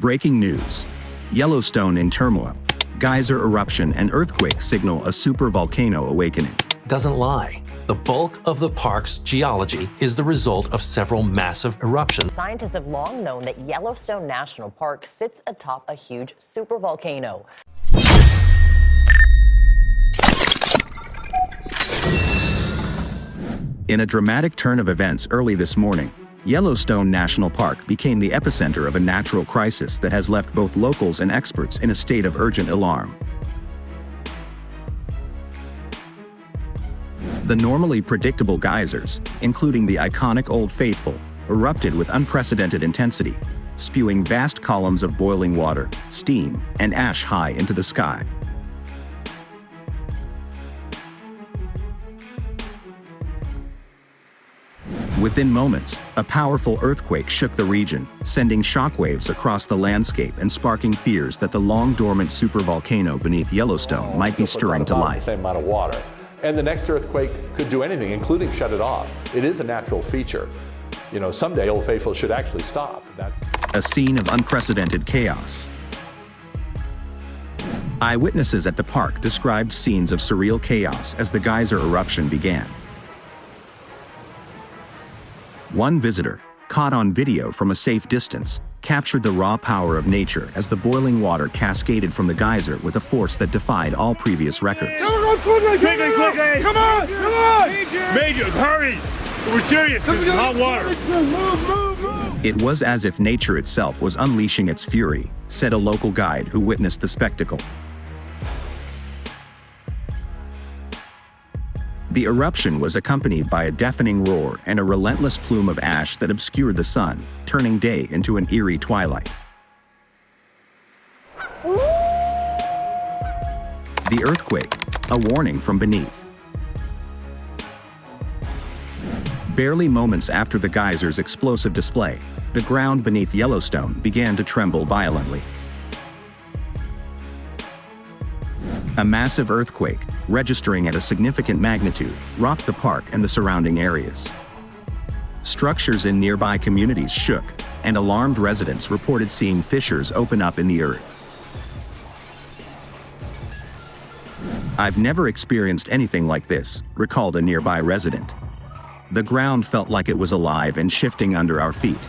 Breaking news. Yellowstone in turmoil. Geyser eruption and earthquake signal a supervolcano awakening. Doesn't lie. The bulk of the park's geology is the result of several massive eruptions. Scientists have long known that Yellowstone National Park sits atop a huge supervolcano. In a dramatic turn of events early this morning, Yellowstone National Park became the epicenter of a natural crisis that has left both locals and experts in a state of urgent alarm. The normally predictable geysers, including the iconic Old Faithful, erupted with unprecedented intensity, spewing vast columns of boiling water, steam, and ash high into the sky. Within moments, a powerful earthquake shook the region, sending shockwaves across the landscape and sparking fears that the long-dormant supervolcano beneath Yellowstone might be stirring to life. The same amount of water. And the next earthquake could do anything, including shut it off. It is a natural feature. You know, someday Old Faithful should actually stop. A scene of unprecedented chaos. Eyewitnesses at the park described scenes of surreal chaos as the geyser eruption began. One visitor, caught on video from a safe distance, captured the raw power of nature as the boiling water cascaded from the geyser with a force that defied all previous records. Quickly! Come on! Major, hurry! We're serious, this is hot water. Move! It was as if nature itself was unleashing its fury, said a local guide who witnessed the spectacle. The eruption was accompanied by a deafening roar and a relentless plume of ash that obscured the sun, turning day into an eerie twilight. The earthquake, a warning from beneath. Barely moments after the geyser's explosive display, the ground beneath Yellowstone began to tremble violently. A massive earthquake, registering at a significant magnitude, rocked the park and the surrounding areas. Structures in nearby communities shook, and alarmed residents reported seeing fissures open up in the earth. "I've never experienced anything like this," recalled a nearby resident. "The ground felt like it was alive and shifting under our feet."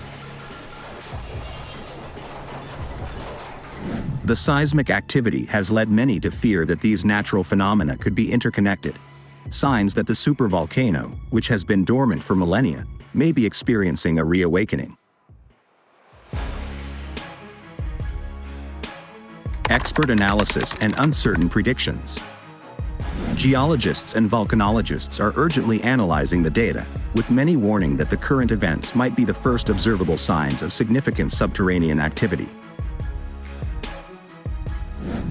The seismic activity has led many to fear that these natural phenomena could be interconnected, signs that the supervolcano, which has been dormant for millennia, may be experiencing a reawakening. Expert analysis and uncertain predictions. Geologists and volcanologists are urgently analyzing the data, with many warning that the current events might be the first observable signs of significant subterranean activity.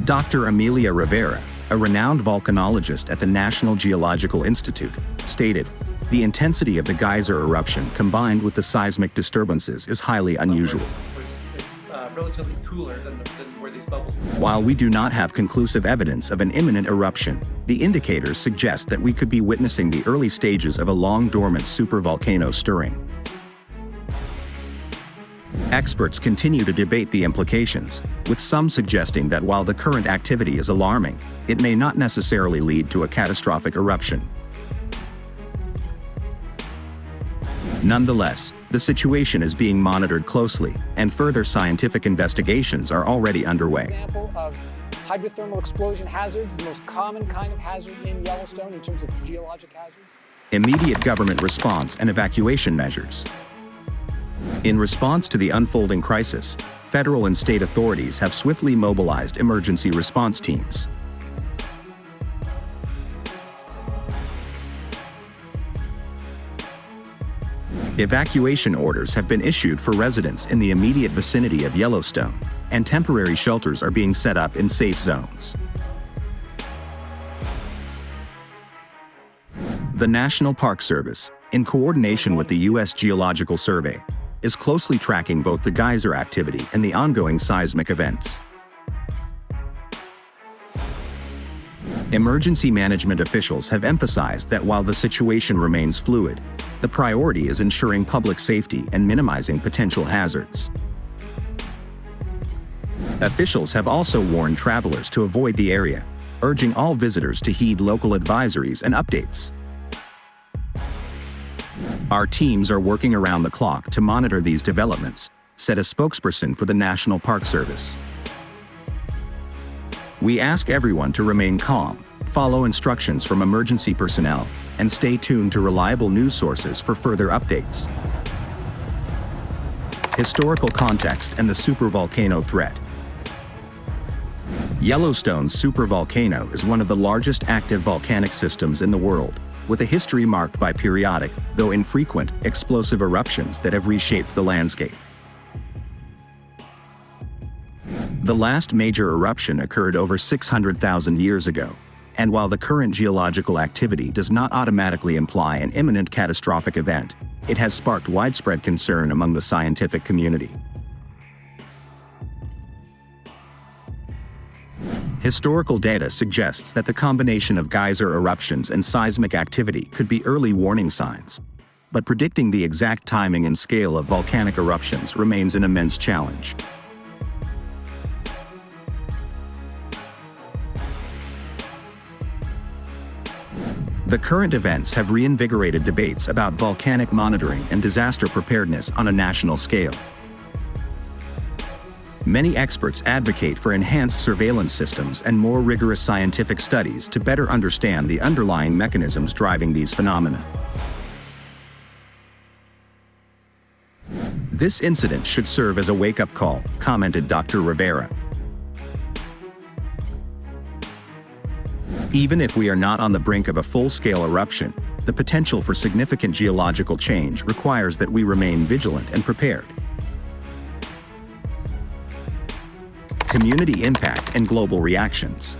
Dr. Amelia Rivera, a renowned volcanologist at the National Geological Institute, stated, "The intensity of the geyser eruption combined with the seismic disturbances is highly unusual." It's relatively cooler than where these bubbles were. While we do not have conclusive evidence of an imminent eruption, the indicators suggest that we could be witnessing the early stages of a long-dormant supervolcano stirring. Experts continue to debate the implications, with some suggesting that while the current activity is alarming, it may not necessarily lead to a catastrophic eruption. Nonetheless, the situation is being monitored closely, and further scientific investigations are already underway. Example of hydrothermal explosion hazards, the most common kind of hazard in Yellowstone in terms of geologic hazards. Immediate government response and evacuation measures. In response to the unfolding crisis, federal and state authorities have swiftly mobilized emergency response teams. Evacuation orders have been issued for residents in the immediate vicinity of Yellowstone, and temporary shelters are being set up in safe zones. The National Park Service, in coordination with the U.S. Geological Survey, is closely tracking both the geyser activity and the ongoing seismic events. Emergency management officials have emphasized that while the situation remains fluid, the priority is ensuring public safety and minimizing potential hazards. Officials have also warned travelers to avoid the area, urging all visitors to heed local advisories and updates. Our teams are working around the clock to monitor these developments, said a spokesperson for the National Park Service. We ask everyone to remain calm, follow instructions from emergency personnel, and stay tuned to reliable news sources for further updates. Historical context and the supervolcano threat. Yellowstone's supervolcano is one of the largest active volcanic systems in the world, with a history marked by periodic, though infrequent, explosive eruptions that have reshaped the landscape. The last major eruption occurred over 600,000 years ago, and while the current geological activity does not automatically imply an imminent catastrophic event, it has sparked widespread concern among the scientific community. Historical data suggests that the combination of geyser eruptions and seismic activity could be early warning signs, but predicting the exact timing and scale of volcanic eruptions remains an immense challenge. The current events have reinvigorated debates about volcanic monitoring and disaster preparedness on a national scale. Many experts advocate for enhanced surveillance systems and more rigorous scientific studies to better understand the underlying mechanisms driving these phenomena. This incident should serve as a wake-up call, commented Dr. Rivera. Even if we are not on the brink of a full-scale eruption, the potential for significant geological change requires that we remain vigilant and prepared. Community impact and global reactions.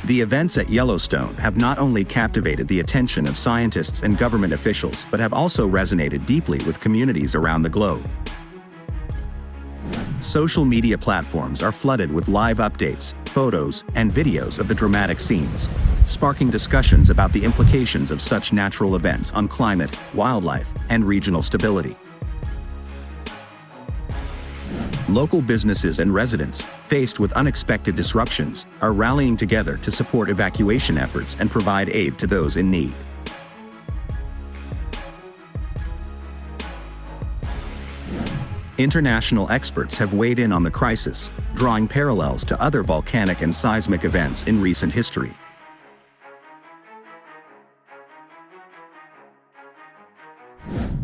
The events at Yellowstone have not only captivated the attention of scientists and government officials but have also resonated deeply with communities around the globe. Social media platforms are flooded with live updates, photos, and videos of the dramatic scenes, sparking discussions about the implications of such natural events on climate, wildlife, and regional stability. Local businesses and residents, faced with unexpected disruptions, are rallying together to support evacuation efforts and provide aid to those in need. International experts have weighed in on the crisis, drawing parallels to other volcanic and seismic events in recent history.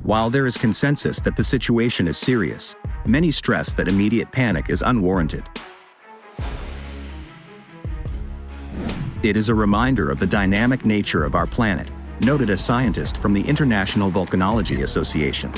While there is consensus that the situation is serious, many stress that immediate panic is unwarranted. It is a reminder of the dynamic nature of our planet, noted a scientist from the International Volcanology Association.